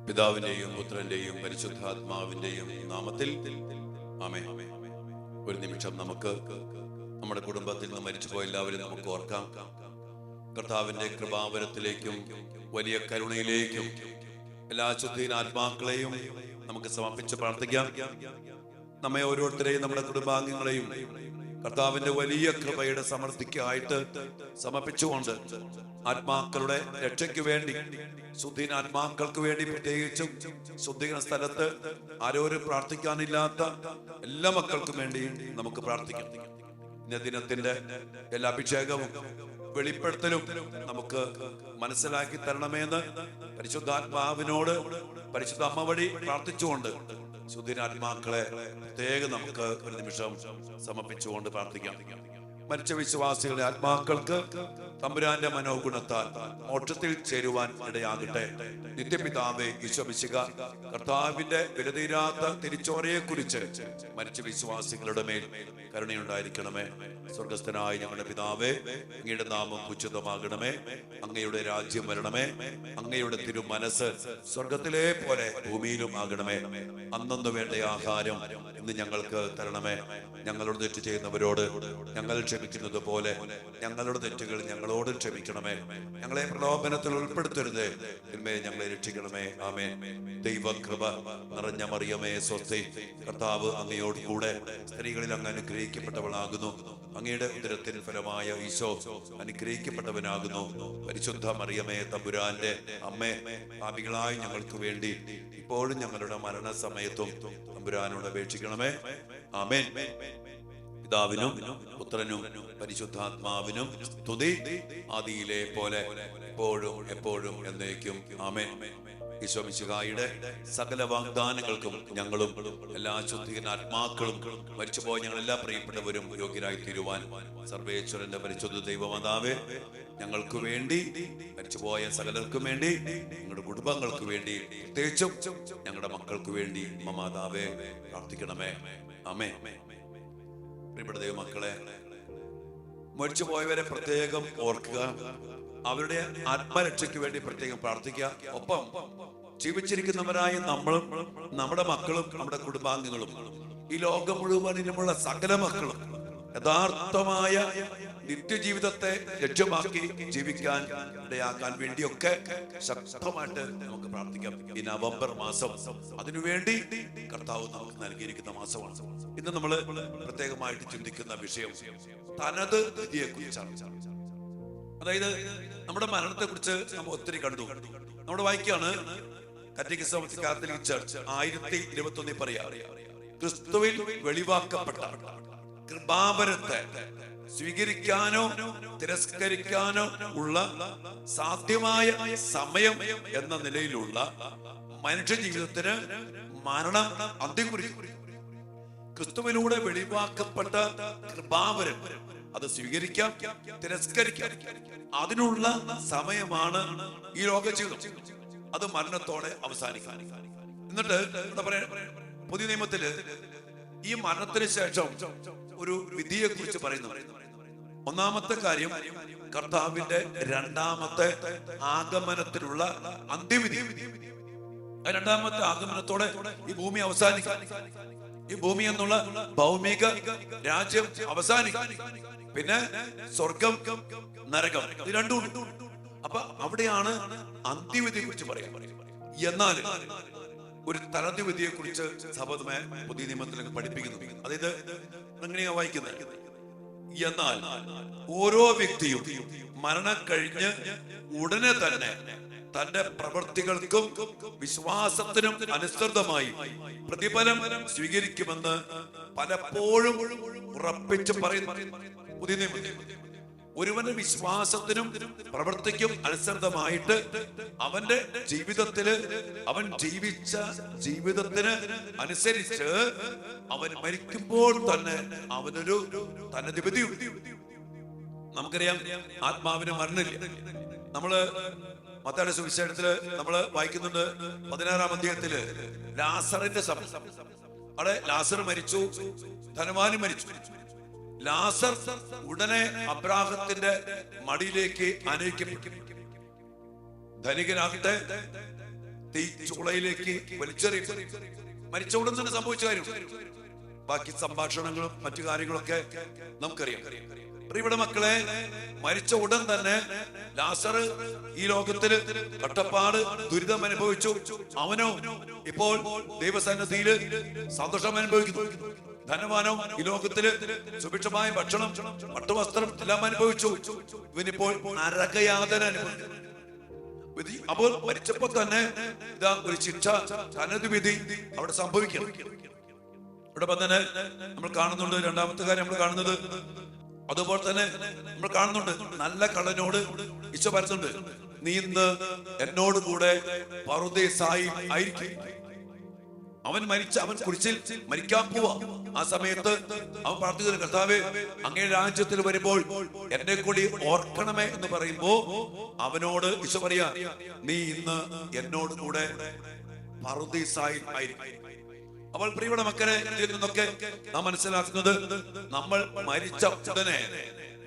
പിതാവിന്റെയും പുത്രന്റെയും പരിശുദ്ധാത്മാവിന്റെയും നാമത്തിൽ ആമേൻ. ഒരു നിമിഷം നമുക്ക് നമ്മുടെ കുടുംബത്തിൽ നിന്ന് മരിച്ചുപോയ എല്ലാവരും നമുക്ക് ഓർക്കാം. കർത്താവിന്റെ കൃപാവരത്തിലേക്കും വലിയ കരുണയിലേക്കും എല്ലാ ശുദ്ധീനാത്മാക്കളെയും നമുക്ക് സമർപ്പിച്ച് പ്രാർത്ഥിക്കാം. നമ്മെ ഓരോരുത്തരെയും നമ്മുടെ കുടുംബാംഗങ്ങളെയും കർത്താവിന്റെ വലിയ കൃപയുടെ സമൃദ്ധിക്കായിട്ട് സമർപ്പിച്ചുകൊണ്ട് ആത്മാക്കളുടെ രക്ഷയ്ക്ക് വേണ്ടി, ശുദ്ധീനാത്മാക്കൾക്ക് വേണ്ടി, പ്രത്യേകിച്ചും ശുദ്ധീകരണ സ്ഥലത്ത് ആരോരും പ്രാർത്ഥിക്കാനില്ലാത്ത എല്ലാ മക്കൾക്കും വേണ്ടി നമുക്ക് പ്രാർത്ഥിക്കാം. ഇന്ന ദിനത്തിന്റെ എല്ലാ അഭിഷേകവും വെളിപ്പെടുത്തലും നമുക്ക് മനസ്സിലാക്കി തരണമെന്ന് പരിശുദ്ധാത്മാവിനോട് പരിശുദ്ധ അമ്മ വഴി പ്രാർത്ഥിച്ചുകൊണ്ട് ശുദ്ധീനാത്മാക്കളെ പ്രത്യേകം നമുക്ക് ഒരു നിമിഷം സമർപ്പിച്ചുകൊണ്ട് പ്രാർത്ഥിക്കാം. മരിച്ച വിശ്വാസികളുടെ ആത്മാക്കൾക്ക് തമ്പുരാന്റെ മനോഗുണത്താൽ മോക്ഷത്തിൽ ചേരുവാൻ ഇടയാകട്ടെ. നിത്യപിതാവേ ഈശോ മിശിഹാ, കർത്താവിന്റെ വിലതീരാത്ത തിരിച്ചോരയെ കുറിച്ച് മരിച്ച വിശ്വാസികളുടെ മേൽ കരുണയുണ്ടായിരിക്കണമേ. സ്വർഗസ്ഥനായ ഞങ്ങളുടെ പിതാവേ, അങ്ങയുടെ നാമം ഉചിതമാകണമേ. അങ്ങയുടെ രാജ്യം വരണമേ. അങ്ങയുടെ തിരുമനസ് സ്വർഗത്തിലെ പോലെ ഭൂമിയിലും ആകണമേ. അന്നു വേണ്ട ആഹാരം ഇന്ന് ഞങ്ങൾക്ക് തരണമേ. ഞങ്ങളോട് തെറ്റ് ചെയ്യുന്നവരോട് ഞങ്ങൾ ക്ഷമിക്കുന്നത് പോലെ ഞങ്ങളുടെ തെറ്റുകൾ ഞങ്ങളോട് ക്ഷമിക്കണമേ. ഞങ്ങളെ പ്രലോഭനത്തിൽ ഉൾപ്പെടുത്തരുത്, ഞങ്ങളെ രക്ഷിക്കണമേ. ആമേൻ. ദൈവകൃപ നിറഞ്ഞ മറിയമേ സ്വസ്തി, കർത്താവ് അങ്ങയോട് കൂടെ സ്ത്രീകളിൽ അങ്ങ് അനുഗ്രഹിക്കപ്പെട്ടവളാകുന്നു. അങ്ങയുടെ ഉദരത്തിൻ ഫലമായ ഈശോ അനുഗ്രഹിക്കപ്പെട്ടവനാകുന്നു. പരിശുദ്ധ മറിയമേ തമ്പുരാന്റെ അമ്മേ, പാപികളായ ഞങ്ങൾക്ക് വേണ്ടി ഇപ്പോഴും ഞങ്ങളുടെ മരണസമയത്തും തമ്പുരാനോട് അപേക്ഷിക്കണമേ. ആമേൻ. പിതാവിനും പുത്രനും പരിശുദ്ധാത്മാവിനും സ്തുതി, ആദിയിലെ പോലെ എപ്പോഴും എപ്പോഴും എന്നേക്കും. ആമേൻ. ഈശോ മിശിഹായുടെ സകല വാഗ്ദാനങ്ങൾക്കും ഞങ്ങളും എല്ലാ ശുദ്ധീകരണാത്മാക്കളും മരിച്ചുപോയ ഞങ്ങളെല്ലാ പ്രിയപ്പെട്ടവരും യോഗ്യരായി തീരുവാൻ സർവേശ്വരന്റെ പരിശുദ്ധ ദൈവമാതാവേ, ഞങ്ങൾക്ക് വേണ്ടി, മരിച്ചുപോയ സകലർക്കും വേണ്ടി, ഞങ്ങളുടെ കുടുംബങ്ങൾക്ക് വേണ്ടി, പ്രത്യേകിച്ചും ഞങ്ങളുടെ മക്കൾക്ക് വേണ്ടി മാതാവേ പ്രാർത്ഥിക്കണമേ. ആമേൻ. പ്രിയപ്പെട്ട ദൈവമക്കളെ, മരിച്ചുപോയവരെ പ്രത്യേകം ഓർക്കുക, അവരുടെ ആത്മരക്ഷയ്ക്ക് വേണ്ടി പ്രത്യേകം പ്രാർത്ഥിക്കുക. ഒപ്പം ജീവിച്ചിരിക്കുന്നവരായ നമ്മളും നമ്മുടെ മക്കളും നമ്മുടെ കുടുംബാംഗങ്ങളും ഈ ലോകം മുഴുവനിലുമുള്ള സകല മക്കളും യഥാർത്ഥമായ നിത്യജീവിതത്തെ ലക്ഷ്യമാക്കി ജീവിക്കാൻ ഇടയാക്കാൻ വേണ്ടിയൊക്കെ ശക്തമായിട്ട് നമുക്ക് പ്രാർത്ഥിക്കാം. ഈ നവംബർ മാസം അതിനുവേണ്ടി കർത്താവ് നമുക്ക് നൽകിയിരിക്കുന്ന മാസമാണ്. ഇന്ന് നമ്മൾ പ്രത്യേകമായിട്ട് ചിന്തിക്കുന്ന വിഷയം തനത് വിധിയെ കുറിച്ചാണ്. അതായത് നമ്മുടെ മരണത്തെ കുറിച്ച് നമ്മൾ ഒത്തിരി കണ്ടു. നമ്മുടെ വായിക്കാണ് കാത്തലിക് ചർച്ച് 1021 പറയാ, ക്രിസ്തുവിൽ വെളിവാക്കപ്പെട്ട കൃപാവരത്തെ സ്വീകരിക്കാനോ തിരസ്കരിക്കാനോ ഉള്ള സാധ്യമായ സമയം എന്ന നിലയിലുള്ള മനുഷ്യ ജീവിതത്തിന് മരണം അന്ത്യം കുറിക്കും. ക്രിസ്തുവിലൂടെ വെളിവാക്കപ്പെട്ട കൃപാവരം അത് സ്വീകരിക്കാം, തിരസ്കരിക്കാം. അതിനുള്ള സമയമാണ് ഈ ലോക ജീവിതം. അത് മരണത്തോടെ അവസാനിക്കാം. എന്നിട്ട് എന്താ പറയാ, പുതിയ നിയമത്തില് ഈ മരണത്തിന് ശേഷം ഒരു വിധിയെ കുറിച്ച് പറയുന്നു. ഒന്നാമത്തെ കാര്യം കർത്താവിന്റെ രണ്ടാമത്തെ ആഗമനത്തിലുള്ള അന്ത്യവിധി. രണ്ടാമത്തെ ആഗമനത്തോടെ ഈ ഭൂമി അവസാനിക്കും. ഈ ഭൂമി എന്നുള്ള ഭൗമിക രാജ്യം അവസാനിക്കും. പിന്നെ സ്വർഗം, നരകം, ഇത് രണ്ടും. അപ്പൊ അവിടെയാണ് അന്ത്യവിധിയെ കുറിച്ച് പറയാം. എന്നാൽ ഒരു തനതുവിധിയെ കുറിച്ച് സഭ പുതിയ നിയമത്തിലൊക്കെ പഠിപ്പിക്കുന്നു. അതായത് എങ്ങനെയാ വായിക്കുന്നത്? എന്നാൽ ഓരോ വ്യക്തിയും മരണം കഴിഞ്ഞ് ഉടനെ തന്നെ തന്റെ പ്രവൃത്തികൾക്കും വിശ്വാസത്തിനും അനുസൃതമായി പ്രതിഫലം സ്വീകരിക്കുമെന്ന് പലപ്പോഴും ഉറപ്പിച്ച് പറയുന്നു പുതിയ നിയമത്തിൽ. ഒരുവന്റെ വിശ്വാസത്തിനും പ്രവൃത്തിക്കും അനുസൃതമായിട്ട് അവന്റെ ജീവിതത്തില്, അവൻ ജീവിച്ച ജീവിതത്തിന് അനുസരിച്ച് അവൻ മരിക്കുമ്പോൾ തന്നെ അവനൊരു തനത് വിധി. നമുക്കറിയാം, ആത്മാവിന് മരണമില്ല. നമ്മള് മത്തായിയുടെ സുവിശേഷത്തില് നമ്മള് വായിക്കുന്നുണ്ട്, 16-ാം അധ്യായത്തില് ലാസറിന്റെ സമയം. അവിടെ ലാസർ മരിച്ചു, ധനവാനും മരിച്ചു. ലാസർ ഉടനെ അബ്രാഹത്തിന്റെ മടിയിലേക്ക് അനയിക്കപ്പെട്ടു. ധനികനാകട്ടെ തീച്ചുളയിലേക്ക് വലിച്ചെറിയും. മരിച്ച ഉടൻ തന്നെ സംഭവിച്ച കാര്യം. ബാക്കി സംഭാഷണങ്ങളും മറ്റു കാര്യങ്ങളൊക്കെ നമുക്കറിയാം. പ്രിയപ്പെട്ട മക്കളെ, മരിച്ച ഉടൻ തന്നെ ലാസർ ഈ ലോകത്തില് കഷ്ടപ്പാട് ദുരിതം അനുഭവിച്ചു. അവനോ ഇപ്പോൾ ദൈവസന്നിധിയില് സന്തോഷം അനുഭവിക്കുന്നു. ധനവാനോ ഈ ലോകത്തില് സുഭിക്ഷമായ ഭക്ഷണം, പട്ടുവസ്ത്രം എല്ലാം അനുഭവിച്ചു. ഇവനിപ്പോൾ നരകയാതന അനുഭവിക്കുന്നു. അപ്പോൾ മരിച്ചപ്പോ തന്നെ ഇതാ ഒരു ശിക്ഷ, തനത് വിധി അവിടെ സംഭവിക്കണം. ഇവിടെ തന്നെ നമ്മൾ കാണുന്നുണ്ട്. രണ്ടാമത്തെ കാര്യം നമ്മൾ കാണുന്നത്, അതുപോലെ തന്നെ നമ്മൾ കാണുന്നുണ്ട്, നല്ല കള്ളനോട് ഈശോ പറയുന്നുണ്ട്, നീ ഇന്ന് എന്നോട് കൂടെ പറുദീസായി ആയിരിക്കും. അവൻ കുരിശിൽ മരിക്കാൻ പോവാ. ആ സമയത്ത് അവൻ പ്രാർത്ഥിക്കുന്ന, കർത്താവേ, അങ്ങേ രാജ്യത്തിൽ വരുമ്പോൾ എന്നെ കൂടി ഓർക്കണമേ എന്ന് പറയുമ്പോ അവനോട് ഈശോ പറയാ, നീ ഇന്ന് എന്നോട് കൂടെ പറുദീസായി ആയിരിക്കും. അപ്പോൾ പ്രിയപ്പെട്ട മക്കളെ, ഇതിൽ നിന്നൊക്കെ നാം മനസ്സിലാക്കുന്നത്, നമ്മൾ മരിച്ച ഉടനെ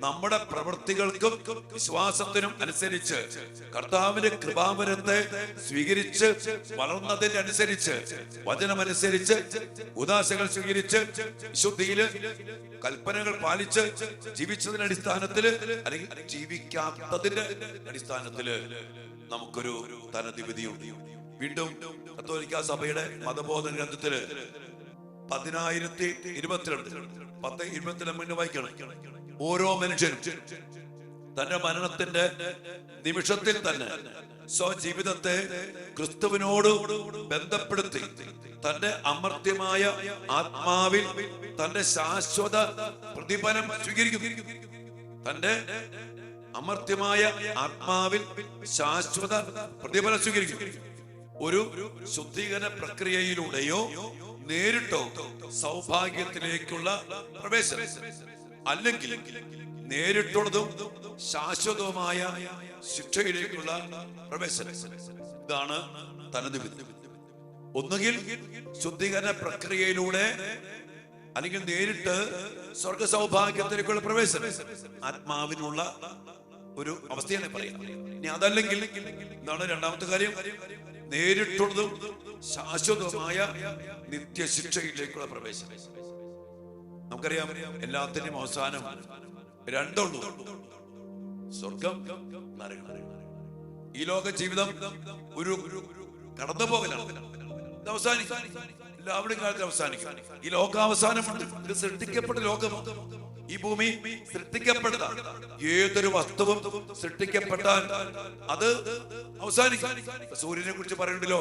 നമ്മുടെ പ്രവൃത്തികൾക്കും വിശ്വാസത്തിനും അനുസരിച്ച് കർത്താവിന്റെ കൃപാവരത്തെ സ്വീകരിച്ച് വളർന്നതിനനുസരിച്ച്, വചനമനുസരിച്ച്, ഉദാശകൾ സ്വീകരിച്ച്, വിശുദ്ധിയില് കൽപ്പനകൾ പാലിച്ച് ജീവിച്ചതിന്റെ അടിസ്ഥാനത്തില് അല്ലെങ്കിൽ ജീവിക്കാത്തതിന്റെ അടിസ്ഥാനത്തില് നമുക്കൊരു തനതിവിധിയുണ്ട്. വീണ്ടും കത്തോലിക്കാ സഭയുടെ മതബോധന ഗ്രന്ഥത്തില് 1022 വായിക്കണം. ഓരോ മനുഷ്യനും തന്റെ മരണത്തിന്റെ നിമിഷത്തിൽ തന്നെ സ്വജീവിതത്തെ ക്രിസ്തുവിനോട് ബന്ധപ്പെടുത്തി തന്റെ അമർത്യമായ ആത്മാവിൽ തന്റെ ശാശ്വത പ്രതിഫലം സ്വീകരിക്കുന്നു. തന്റെ അമർത്യമായ ആത്മാവിൽ ശാശ്വത പ്രതിഫലം സ്വീകരിക്കും. ഒരു ശുദ്ധീകരണ പ്രക്രിയയിലൂടെയോ നേരിട്ടോ സൗഭാഗ്യത്തിലേക്കുള്ള പ്രവേശനം, അല്ലെങ്കിൽ നേരിട്ടുള്ളതും ശാശ്വതവുമായ ശിക്ഷയിലേക്കുള്ള പ്രവേശനം. ഇതാണ് തനത് വിധി. ഒന്നുകിൽ ശുദ്ധീകരണ പ്രക്രിയയിലൂടെ, അല്ലെങ്കിൽ നേരിട്ട് സ്വർഗ സൗഭാഗ്യത്തിലേക്കുള്ള പ്രവേശനം, ആത്മാവിനുള്ള ഒരു അവസ്ഥയാണ് പറയുന്നത്. ഇനി അതല്ലെങ്കിൽ എന്താണ് രണ്ടാമത്തെ കാര്യം? നേരിട്ടുള്ളതും ശാശ്വതമായ നിത്യശിക്ഷയിലേക്കുള്ള പ്രവേശനം. നമുക്കറിയാം, എല്ലാത്തിനും അവസാനം രണ്ടുള്ളൂ, സ്വർഗം, നരകം. ഈ ലോക ജീവിതം ഒരു കടന്നുപോകലാണ്. അവസാനിക്കും, എല്ലാവരുടെയും കാലത്ത് അവസാനിക്കും. ഈ ലോകാവസാനമുണ്ട്. ഇത് സൃഷ്ടിക്കപ്പെട്ട ലോകമാണ്. ഈ ഭൂമി സൃഷ്ടിക്കപ്പെട്ടതാണ്. ഏതൊരു വസ്തുവും സൃഷ്ടിക്കപ്പെട്ടാൽ അത് അവസാനിക്കും. സൂര്യനെ കുറിച്ച് പറയണ്ടല്ലോ,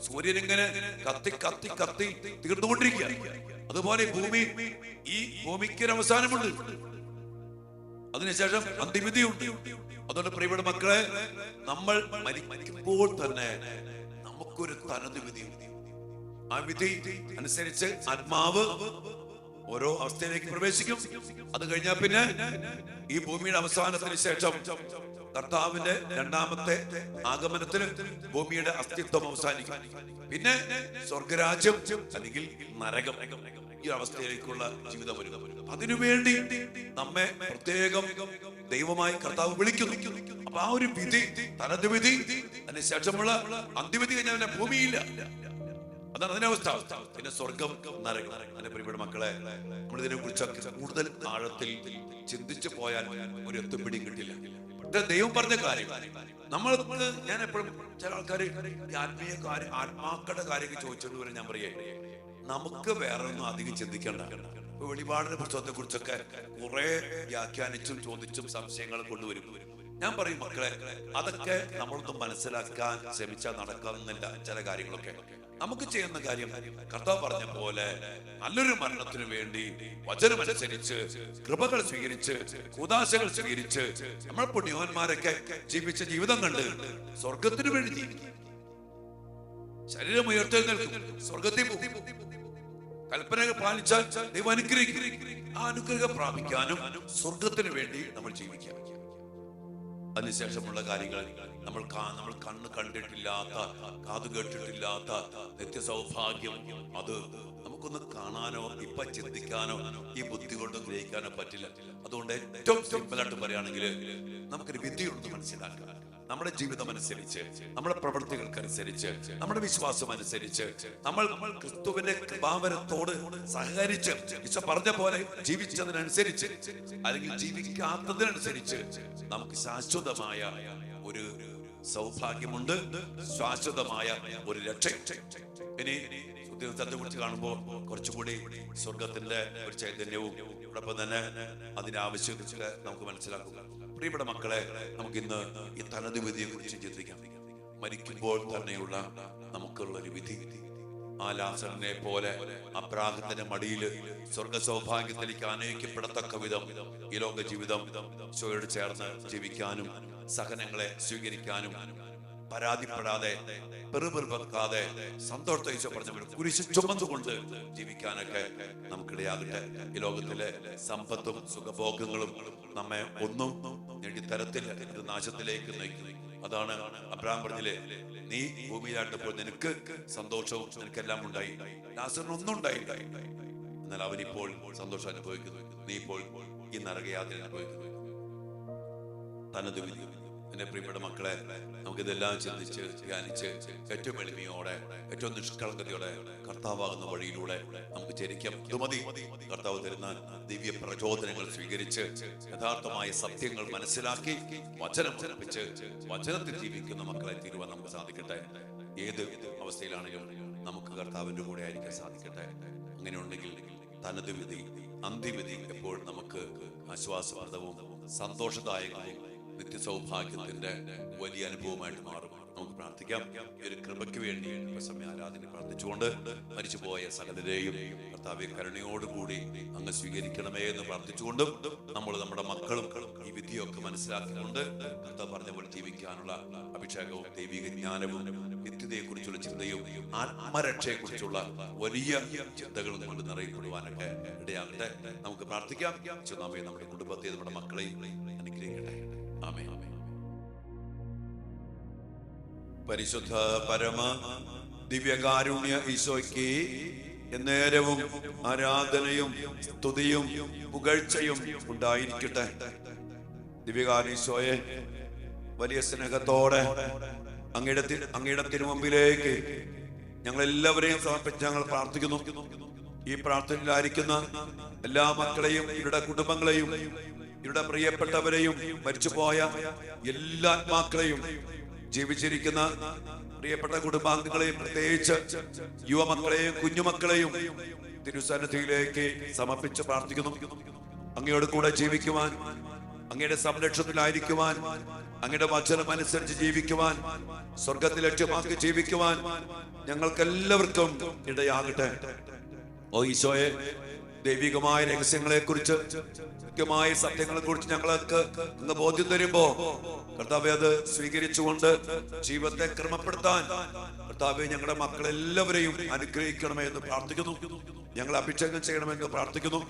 സൂര്യൻ ഇങ്ങനെ കത്തി കത്തി കത്തി തീർന്നുകൊണ്ടിരിക്കുക. അതുപോലെ ഈ ഭൂമിക്കൊരു അവസാനമുണ്ട്. അതിനുശേഷം അന്തിമവിധിയുണ്ട്. അതുകൊണ്ട് പ്രിയപ്പെട്ട മക്കളെ, നമ്മൾ മരിക്കുമ്പോൾ തന്നെ നമുക്കൊരു തനത് വിധിയുണ്ട്. ആ വിധി അനുസരിച്ച് ആത്മാവ് ഓരോ അവസ്ഥയിലേക്ക് പ്രവേശിക്കും. അത് കഴിഞ്ഞാൽ പിന്നെ ഈ ഭൂമിയുടെ അവസാനത്തിന് ശേഷം കർത്താവിന്റെ രണ്ടാമത്തെ ആഗമനത്തിൽ ഭൂമിയുടെ അസ്തിത്വം അവസാനിക്കും. പിന്നെ സ്വർഗരാജ്യം അല്ലെങ്കിൽ നരകം, ഈ അവസ്ഥയിലേക്കുള്ള ജീവിതം വരും. അതിനുവേണ്ടി നമ്മെ പ്രത്യേകം ദൈവമായി കർത്താവ് വിളിക്കുന്നു. അപ്പൊ ആ ഒരു വിധി, തനത് വിധി, അതിന് ശേഷമുള്ള അന്തിവിധി കഴിഞ്ഞാൽ പിന്നെ ഭൂമിയില്ല. അതാണ് അതിന്റെ അവസ്ഥ. പിന്നെ സ്വർഗം, നരകം. എന്റെ പ്രിയപ്പെട്ട മക്കളെ, നമ്മൾ ഇതിനെ കുറിച്ചൊക്കെ കൂടുതൽ ആഴത്തിൽ ചിന്തിച്ചു പോയാൽ ഒരു എത്തുപിടിയും കിട്ടില്ല. പക്ഷെ ദൈവം പറഞ്ഞ കാര്യം നമ്മൾ, ഞാൻ എപ്പോഴും ചില ആൾക്കാർ ആത്മീയ കാര്യം, ആത്മാക്കളുടെ കാര്യമൊക്കെ ചോദിച്ചോണ്ട് വരെ ഞാൻ പറയേ, നമുക്ക് വേറെ ഒന്നും അധികം ചിന്തിക്കേണ്ട. വെളിപാടിന്റെ പുസ്തകത്തെ കുറിച്ചൊക്കെ കുറെ വ്യാഖ്യാനിച്ചും ചോദിച്ചും സംശയങ്ങൾ കൊണ്ടുവരും. ഞാൻ പറയും, മക്കളെ, അതൊക്കെ നമ്മളൊന്നും മനസ്സിലാക്കാൻ ശ്രമിച്ചാൽ നടക്കാമെന്നില്ല. ചില കാര്യങ്ങളൊക്കെ നമുക്ക് ചെയ്യുന്ന കാര്യം കർത്താവ് പറഞ്ഞ പോലെ നല്ലൊരു മരണത്തിനു വേണ്ടി വചനമനുസരിച്ച് കൃപകൾ സ്വീകരിച്ച് കൂദാശകൾ സ്വീകരിച്ച് നമ്മൾ പുണ്യവാന്മാരൊക്കെ ജീവിച്ച ജീവിതം കണ്ട് സ്വർഗത്തിനു വേണ്ടി ജീവിക്കും. ശരീരം ഉയർത്തെഴുന്നേൽക്കും, സ്വർഗത്തിൽ പോകും. കൽപ്പനകൾ പാലിച്ചാൽ ദൈവം അനുഗ്രഹിക്കും. ആ അനുഗ്രഹം പ്രാപിക്കാനും സ്വർഗത്തിന് വേണ്ടി നമ്മൾ ജീവിക്കാം. അതിനുശേഷമുള്ള കാര്യങ്ങൾ നമ്മൾ കണ്ണ് കണ്ടിട്ടില്ലാത്ത, കാത് കേട്ടിട്ടില്ലാത്ത നിത്യസൗഭാഗ്യം, അത് നമുക്കൊന്ന് കാണാനോ ഇപ്പൊ ചിന്തിക്കാനോ ഈ ബുദ്ധി കൊണ്ട് ഗ്രഹിക്കാനോ പറ്റില്ല. അതുകൊണ്ട് ഏറ്റവും സിമ്പിളായിട്ട് പറയുകയാണെങ്കിൽ നമുക്കൊരു വിധിയുണ്ട് മനസ്സിലാക്കാൻ. നമ്മുടെ ജീവിതം അനുസരിച്ച്, നമ്മുടെ പ്രവൃത്തികൾക്കനുസരിച്ച്, നമ്മുടെ വിശ്വാസം അനുസരിച്ച്, നമ്മൾ ക്രിസ്തുവിന്റെ കൃപാവരത്തോട് സഹകരിച്ച് ഈശോ പറഞ്ഞ പോലെ ജീവിച്ചതിനനുസരിച്ച് അല്ലെങ്കിൽ ജീവിക്കാത്തതിനനുസരിച്ച് നമുക്ക് ശാശ്വതമായ ഒരു സൗഭാഗ്യമുണ്ട്, ശാശ്വതമായ ഒരു രക്ഷ. ഇനി ഉദ്യോഗസ്ഥത്തെ കുറിച്ച് കാണുമ്പോൾ കുറച്ചുകൂടി സ്വർഗത്തിന്റെ ഒരു ചൈതന്യവും അതോടൊപ്പം തന്നെ അതിന്റെ ആവശ്യത്തെ നമുക്ക് മനസ്സിലാക്കുക. പ്രിയപ്പെട്ട മക്കളെ, നമുക്കിന്ന് ഈ തനത് വിധിയെ കുറിച്ച് ചിന്തിക്കാം. മരിക്കുമ്പോൾ തന്നെയുള്ള നമുക്കുള്ള ഒരു വിധി. ആ ലാസറിനെ പോലെ അപ്രാകൃതന്റെ മടിയിൽ സ്വർഗ സൗഭാഗ്യത്തിലേക്ക് ആനയിക്കപ്പെടത്തക്ക വിധം ഈ ലോക ജീവിതം ഈശോയോട് ചേർന്ന് ജീവിക്കാനും സഹനങ്ങളെ സ്വീകരിക്കാനും പരാതിപ്പെടാതെ പെറുപെറുക്കാതെ സന്തോഷത്തെ ഈശോ പറഞ്ഞ കുരിശ് ചുമന്നുകൊണ്ട് ജീവിക്കാനൊക്കെ നമുക്കിടയാകട്ടെ. ഈ ലോകത്തിലെ സമ്പത്തും സുഖഭോഗങ്ങളും നമ്മെ ഒന്നും നേടിത്തരത്തില്ല, ഇത് നാശത്തിലേക്ക് നയിക്കും. അതാണ് അബ്രഹാം പറഞ്ഞില്ലേ, നീ ഭൂമിയിലാട്ടപ്പോൾ നിനക്ക് സന്തോഷവും നിനക്കെല്ലാം ഉണ്ടായി, ലാസറിന് ഒന്നും ഉണ്ടായില്ല. എന്നാൽ അവനിപ്പോൾ സന്തോഷം അനുഭവിക്കുന്നു, നീ ഇപ്പോൾ ഈ നരകയാത്ര അനുഭവിക്കുന്നു. തനത് വിധി. എന്റെ പ്രിയപ്പെട്ട മക്കളെ, നമുക്കിതെല്ലാം ചിന്തിച്ച് ധ്യാനിച്ച് ഏറ്റവും എളിമയോടെ ഏറ്റവും നിഷ്കളങ്കതയോടെ കർത്താവാകുന്ന വഴിയിലൂടെ നമുക്ക് ചരിക്കാം. ഇതുമതി. കർത്താവ് തരുന്ന ദിവ്യ പ്രചോദനങ്ങൾ സ്വീകരിച്ച് യഥാർത്ഥമായ സത്യങ്ങൾ മനസ്സിലാക്കി വചനം ഉറപ്പിച്ച് വചനത്തിൽ ജീവിക്കുന്ന മക്കളെ തീരുവാൻ നമുക്ക് സാധിക്കട്ടെ. ഏത് അവസ്ഥയിലാണെങ്കിലും നമുക്ക് കർത്താവിന്റെ കൂടെ ആയിരിക്കാൻ സാധിക്കട്ടെ. അങ്ങനെ ഉണ്ടെങ്കിൽ തനത് വിധി, അന്തിവിധി എപ്പോഴും നമുക്ക് ആശ്വാസപ്രദവും സന്തോഷദായകവും നിത്യസൗഭാഗ്യത്തിന്റെ വലിയ അനുഭവമായിട്ട് മാറും. നമുക്ക് പ്രാർത്ഥിക്കാം. ഒരു കൃപയ്ക്ക് വേണ്ടി സമയ ആരാധന പ്രാർത്ഥിച്ചുകൊണ്ട് മരിച്ചുപോയ സകലരെയും കർത്താവെ കരുണയോടുകൂടി അങ്ങ് സ്വീകരിക്കണമേ എന്ന് പ്രാർത്ഥിച്ചുകൊണ്ടും നമ്മൾ നമ്മുടെ മക്കളും ഈ വിധിയൊക്കെ മനസ്സിലാക്കിക്കൊണ്ട് കർത്താവ് പറഞ്ഞ പോലെ ജീവിക്കാനുള്ള അഭിഷേകവും ദൈവിക ജ്ഞാനവും നിത്യതയെ കുറിച്ചുള്ള ചിന്തയും ആത്മരക്ഷയെ കുറിച്ചുള്ള വലിയ ചിന്തകളും കൊണ്ട് നിറയപ്പെടുവാനൊക്കെ ഇടയാകട്ടെ. നമുക്ക് പ്രാർത്ഥിക്കാം. നമ്മുടെ കുടുംബത്തെ, നമ്മുടെ മക്കളെയും അനുഗ്രഹിക്കട്ടെ. ആമേൻ. പരിശുദ്ധ പരമ ദിവ്യകാരുണ്യ ഈശോയ്ക്ക് എന്നേരവും ആരാധനയും സ്തുതിയും പുകഴ്ചയും ഉണ്ടായിരിക്കട്ടെ. ദിവ്യകാരുണ്യ ഈശോയെ, വലിയ സ്നേഹത്തോടെ അങ്ങയുടെ തിരുമുമ്പിലേക്ക് ഞങ്ങൾ എല്ലാവരെയും സമർപ്പിച്ച് ഞങ്ങൾ പ്രാർത്ഥിക്കുന്നു. ഈ പ്രാർത്ഥനയിലായിരിക്കുന്ന എല്ലാ മക്കളെയും ഇവരുടെ കുടുംബങ്ങളെയും ഇവരുടെ പ്രിയപ്പെട്ടവരെയും മരിച്ചുപോയ എല്ലാ ആത്മാക്കളെയും ജീവിച്ചിരിക്കുന്ന പ്രിയപ്പെട്ട കുടുംബാംഗങ്ങളെയും പ്രത്യേകിച്ച് യുവമക്കളെയും കുഞ്ഞുമക്കളെയും തിരുസന്നിധിയിലേക്ക് സമർപ്പിച്ച് പ്രാർത്ഥിക്കുന്നു. അങ്ങയോട് കൂടെ ജീവിക്കുവാൻ, അങ്ങയുടെ സംരക്ഷണത്തിലായിരിക്കുവാൻ, അങ്ങയുടെ വചനം അനുസരിച്ച് ജീവിക്കുവാൻ, സ്വർഗത്തിൽ ലക്ഷ്യമാക്കി ജീവിക്കുവാൻ ഞങ്ങൾക്കെല്ലാവർക്കും ഇടയാകട്ടെ. ഓ ഈശോയെ, ദൈവികമായ രഹസ്യങ്ങളെ കുറിച്ച്, മുഖ്യമായ സത്യങ്ങളെ കുറിച്ച് ഞങ്ങൾക്ക് അങ്ങ് ബോധ്യം തരുമ്പോ കർത്താവെ അത് സ്വീകരിച്ചുകൊണ്ട് ജീവിതത്തെ ക്രമപ്പെടുത്താൻ കർത്താവെ ഞങ്ങളുടെ മക്കളെല്ലാവരെയും അനുഗ്രഹിക്കണമേ എന്ന് പ്രാർത്ഥിക്കുന്നു. ഞങ്ങൾ അഭിഷേകം ചെയ്യണമെന്ന് പ്രാർത്ഥിക്കുന്നു.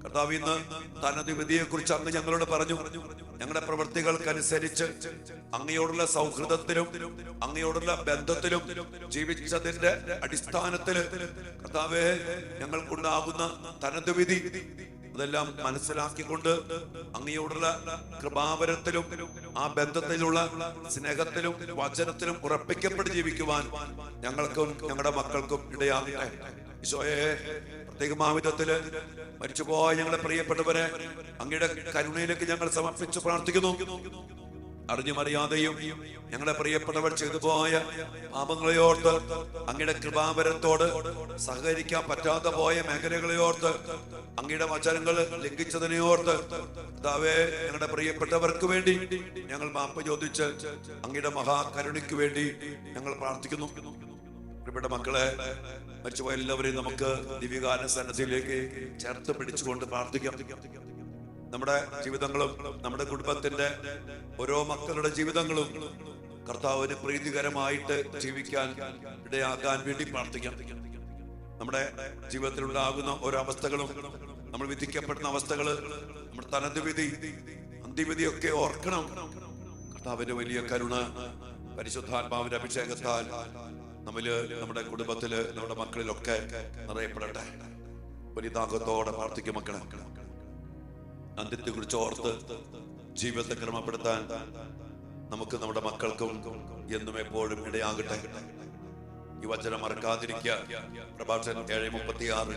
കർത്താവ് ഇന്ന് തനത് വിധിയെ കുറിച്ച് അങ്ങ് ഞങ്ങളോട് പറഞ്ഞു. ഞങ്ങളുടെ പ്രവൃത്തികൾക്കനുസരിച്ച് അങ്ങയോടുള്ള സൗഹൃദത്തിലും അങ്ങയോടുള്ള ബന്ധത്തിലും ജീവിച്ചതിന്റെ അടിസ്ഥാനത്തില് കർത്താവെ ഞങ്ങൾക്കുണ്ടാകുന്ന തനത് വിധി അതെല്ലാം മനസ്സിലാക്കിക്കൊണ്ട് അങ്ങയോടുള്ള കൃപാവരത്തിലും ആ ബന്ധത്തിലുള്ള സ്നേഹത്തിലും വചനത്തിലും ഉറപ്പിക്കപ്പെട്ട് ജീവിക്കുവാൻ ഞങ്ങൾക്കും ഞങ്ങളുടെ മക്കൾക്കും ഇടയാകട്ടെ. ഈശോയെ, പ്രത്യേകമാവിധത്തില് മരിച്ചുപോയ ഞങ്ങളുടെ പ്രിയപ്പെട്ടവരെ അങ്ങയുടെ കരുണയിലേക്ക് ഞങ്ങൾ സമർപ്പിച്ച് പ്രാർത്ഥിക്കുന്നു. അറിഞ്ഞുമറിയാതെയും ഞങ്ങളുടെ പ്രിയപ്പെട്ടവർ ചെയ്തു പോയ പാപങ്ങളെ ഓർത്ത്, അങ്ങയുടെ കൃപാവരത്തോട് സഹകരിക്കാൻ പറ്റാതെ പോയ മേഖലകളെ ഓർത്ത്, അങ്ങയുടെ വചനങ്ങൾ ലംഘിച്ചതിനെ ഓർത്ത് കർത്താവേ, ഞങ്ങളുടെ പ്രിയപ്പെട്ടവർക്ക് വേണ്ടി ഞങ്ങൾ മാപ്പ് ചോദിച്ച് അങ്ങയുടെ മഹാകരുണയ്ക്ക് വേണ്ടി ഞങ്ങൾ പ്രാർത്ഥിക്കുന്നു. പ്രിയപ്പെട്ട മക്കളെ, മരിച്ചുപോയ എല്ലാവരെയും നമുക്ക് ദിവ്യകാരുണ്യ സന്നിധിയിലേക്ക് ചേർത്ത് പിടിച്ചുകൊണ്ട് പ്രാർത്ഥിക്കാം. നമ്മുടെ ജീവിതങ്ങളും നമ്മുടെ കുടുംബത്തിന്റെ ഓരോ മക്കളുടെ ജീവിതങ്ങളും കർത്താവിന് പ്രീതികരമായിട്ട് ജീവിക്കാൻ ഇടയാക്കാൻ വേണ്ടി പ്രാർത്ഥിക്കാം. നമ്മുടെ ജീവിതത്തിലുണ്ടാകുന്ന ഓരോ അവസ്ഥകളും, നമ്മൾ വിധിക്കപ്പെടുന്ന അവസ്ഥകള്, നമ്മുടെ തനത് വിധി, അന്തിവിധിയൊക്കെ ഓർക്കണം. കർത്താവിന്റെ വലിയ കരുണ പരിശുദ്ധാത്മാവിന്റെ അഭിഷേകത്താൽ നമ്മില്, നമ്മുടെ കുടുംബത്തില്, നമ്മുടെ മക്കളിലൊക്കെ നിറയപ്പെടട്ടെ. വലിയ താകത്തോടെ പ്രാർത്ഥിക്കും മക്കളെ. അന്ത്യത്തെ കുറിച്ച് ഓർത്ത് ജീവിതത്തെ ക്രമപ്പെടുത്താൻ നമുക്ക് നമ്മുടെ മക്കൾക്കും എന്നും എപ്പോഴും ഇടയാകട്ടെ. ഈ വചനം മറക്കാതിരിക്കുക. പ്രഭാഷകൻ 7:36.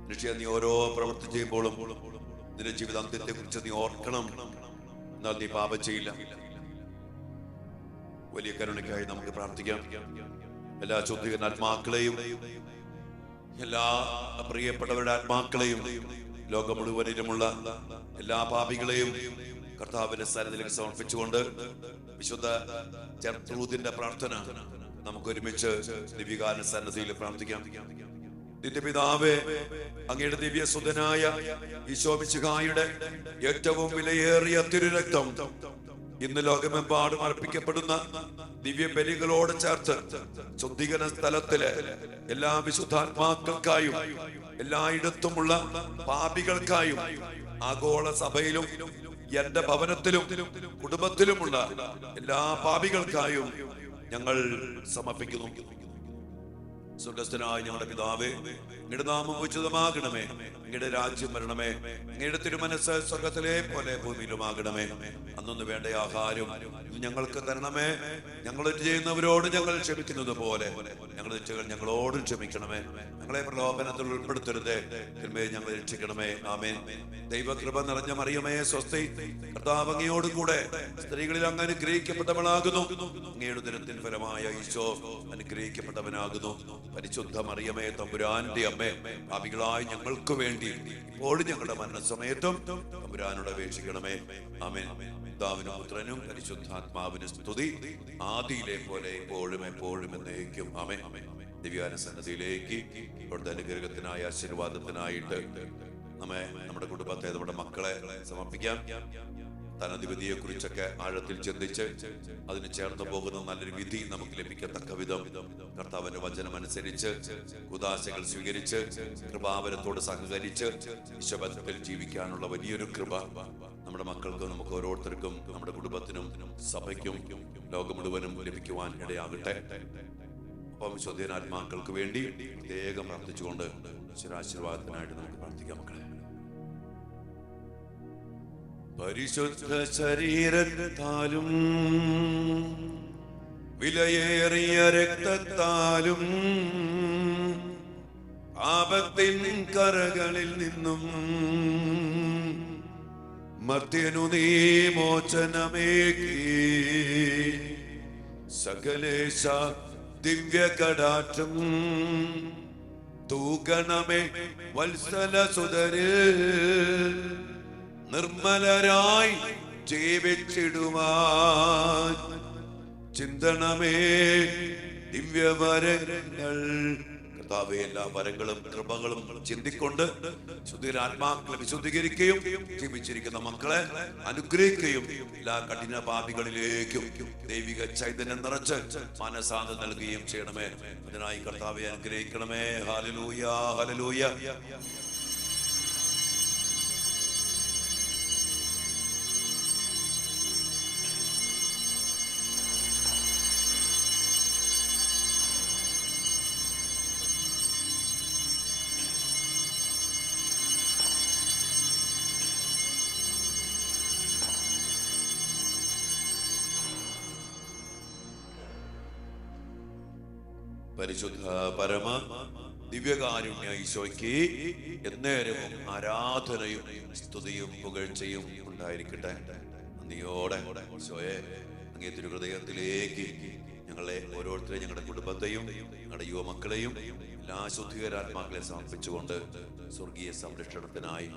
നിശ്ചയം നീ ഓരോ പ്രവൃത്തി ചെയ്യുമ്പോഴും നിന്റെ ജീവിതാന്ത്യത്തെ കുറിച്ച് നീ ഓർക്കണം, എന്നാൽ നീ പാപം ചെയ്യില്ല. വലിയ കരുണയ്ക്കായി നമുക്ക് പ്രാർത്ഥിക്കാം. എല്ലാ ശുദ്ധീകരണ ആത്മാക്കളെയും, എല്ലാ പ്രിയപ്പെട്ടവരുടെ ആത്മാക്കളെയും, ലോകം മുഴുവനിലുമുള്ള എല്ലാ പാപികളെയും കർത്താവിന്റെ സന്നിധിയിലേക്ക് സമർപ്പിച്ചുകൊണ്ട് വിശുദ്ധ ജെർട്രൂദിന്റെ പ്രാർത്ഥന നമുക്ക് ഒരുമിച്ച് ദിവ്യകാല സന്നിധിയിൽ പ്രാർത്ഥിക്കാം. നിന്റെ പിതാവേ, അങ്ങയുടെ ദിവ്യസുതനായ ഈശോ മിശിഹായുടെ ഏറ്റവും വിലയേറിയ തിരുരക്തം ഇന്ന് ലോകമെമ്പാടും അർപ്പിക്കപ്പെടുന്ന ദിവ്യ ബലികളോട് ചേർത്ത് ശുദ്ധീകരണ സ്ഥലത്തിലെ എല്ലാ വിശുദ്ധാത്മാക്കൾക്കായും എല്ലായിടത്തുമുള്ള പാപികൾക്കായും ആഗോള സഭയിലും എന്റെ ഭവനത്തിലും കുടുംബത്തിലുമുള്ള എല്ലാ പാപികൾക്കായും ഞങ്ങൾ സമർപ്പിക്കുന്നു. സ്വർഗ്ഗസ്ഥനായ ഞങ്ങളുടെ പിതാവേ, അങ്ങയുടെ നാമം ഉചിതമാകണമേ, അങ്ങയുടെ രാജ്യം വരണമേ, അങ്ങയുടെ തിരുമനസ്സ് സ്വർഗത്തിലെ പോലെ ഭൂമിയിലുമാകണമേ. അന്നൊന്ന് വേണ്ട ആഹാരം ഞങ്ങൾക്ക് തരണമേ. ഞങ്ങൾ ചെയ്യുന്നവരോട് ഞങ്ങൾ ക്ഷമിക്കുന്നത് പോലെ ഞങ്ങളുടെ തെറ്റുകൾ ഞങ്ങളോടും ക്ഷമിക്കണമേ. ഞങ്ങളെ പ്രലോഭനത്തിൽ ഉൾപ്പെടുത്തരുതേ, തിന്മയെ ഞങ്ങൾ രക്ഷിക്കണമേ. ആമേൻ. ദൈവകൃപ നിറഞ്ഞ മറിയമേ സ്വസ്തി, കർത്താവ് അങ്ങയോട് കൂടെ സ്ത്രീകളിൽ അങ്ങ് അനുഗ്രഹിക്കപ്പെട്ടവളാകുന്നു. അങ്ങയുടെ ഉദരത്തിൻ ഫലമായ ഈശോ അനുഗ്രഹിക്കപ്പെട്ടവനാകുന്നു. പരിശുദ്ധ മറിയമേ തമ്പുരാന്റെ അമ്മേ, പാപികളായ ഞങ്ങൾക്ക് വേണ്ടി ഇപ്പോഴും ഞങ്ങളുടെ മരണസമയത്തും തമ്പുരാനോട് അപേക്ഷിക്കണമേ. ആമേൻ. പിതാവിനും പുത്രനും പരിശുദ്ധാത്മാവിന് സ്തുതി, ആദിയിലെ പോലെ ഇപ്പോഴും എപ്പോഴും എന്നേക്കും. ആമേൻ. ദിവ്യാന സന്നിധിയിലേക്ക് ഇവിടുത്തെ അനുഗ്രഹത്തിനായ ആശീർവാദത്തിനായിട്ട് നമ്മുടെ കുടുംബത്തെ, നമ്മുടെ മക്കളെ സമർപ്പിക്കാം. ധനാധിപതിയെ കുറിച്ചൊക്കെ ആഴത്തിൽ ചിന്തിച്ച് അതിന് ചേർന്ന് പോകുന്ന നല്ലൊരു വിധി നമുക്ക് ലഭിക്കത്തക്ക വിധം കർത്താവിന്റെ വചനമനുസരിച്ച് ഉദാശകൾ സ്വീകരിച്ച് കൃപാവരത്തോട് സഹകരിച്ച് ഈശോബദ്ധത്തിൽ ജീവിക്കാനുള്ള വലിയൊരു കൃപ നമ്മുടെ മക്കൾക്കും നമുക്ക് ഓരോരുത്തർക്കും നമ്മുടെ കുടുംബത്തിനും സഭയ്ക്കും ലോകം മുഴുവനും ലഭിക്കുവാൻ ഇടയാകട്ടെ. അപ്പം ശുദ്ധീകരണാത്മാക്കൾക്ക് വേണ്ടി പ്രത്യേകം പ്രാർത്ഥിച്ചുകൊണ്ട് ആശീർവാദത്തിനായിട്ട് നമുക്ക് പ്രാർത്ഥിക്കാം. മക്കളെ, പരിശുദ്ധ ശരീരത്താലും വിലയേറിയ രക്തത്താലും പാപത്തിൻ കറകളിൽ നിന്നും മർത്യനു നീ മോചനമേകി സകലേശ ദിവ്യ കടാക്ഷം തൂകണമേ വത്സല സുതരിൽ നിർമ്മലരായി ജീവിച്ചിടുവാൻ ചിന്തണമേ ദിവ്യവരങ്ങൾ. കർത്താവേ, എല്ലാ വരങ്ങളും കൃപകളും ചിന്തിക്കൊണ്ട് ശുദ്ധീകരണാത്മാക്കളെ വിശുദ്ധീകരിക്കുകയും ജീവിച്ചിരിക്കുന്ന മക്കളെ അനുഗ്രഹിക്കുകയും എല്ലാ കഠിന പാപികളിലേക്കും ദൈവിക ചൈതന്യം നിറച്ച് മനസാന്തം നൽകുകയും ചെയ്യണമേ. അതിനായി കർത്താവെ അനുഗ്രഹിക്കണമേ. Hallelujah, hallelujah. പരിശുദ്ധ പരമ ദിവ്യകാരുണ്യ ഈശോയ്ക്ക് എന്നേരവും ആരാധനയും സ്തുതിയും പുകഴ്ചയും ഉണ്ടായിരിക്കട്ടെ. നന്ദിയോടെ ഈശോയെ, അങ്ങേ തിരുഹൃദയത്തിലേക്ക് ഞങ്ങളെ ഓരോരുത്തരെയും, ഞങ്ങളുടെ കുടുംബത്തെയും ഞങ്ങളുടെ യുവമക്കളെയും എല്ലാ ശുദ്ധീകരണാത്മാക്കളെ സമർപ്പിച്ചുകൊണ്ട് സ്വർഗീയ സംരക്ഷണത്തിനായി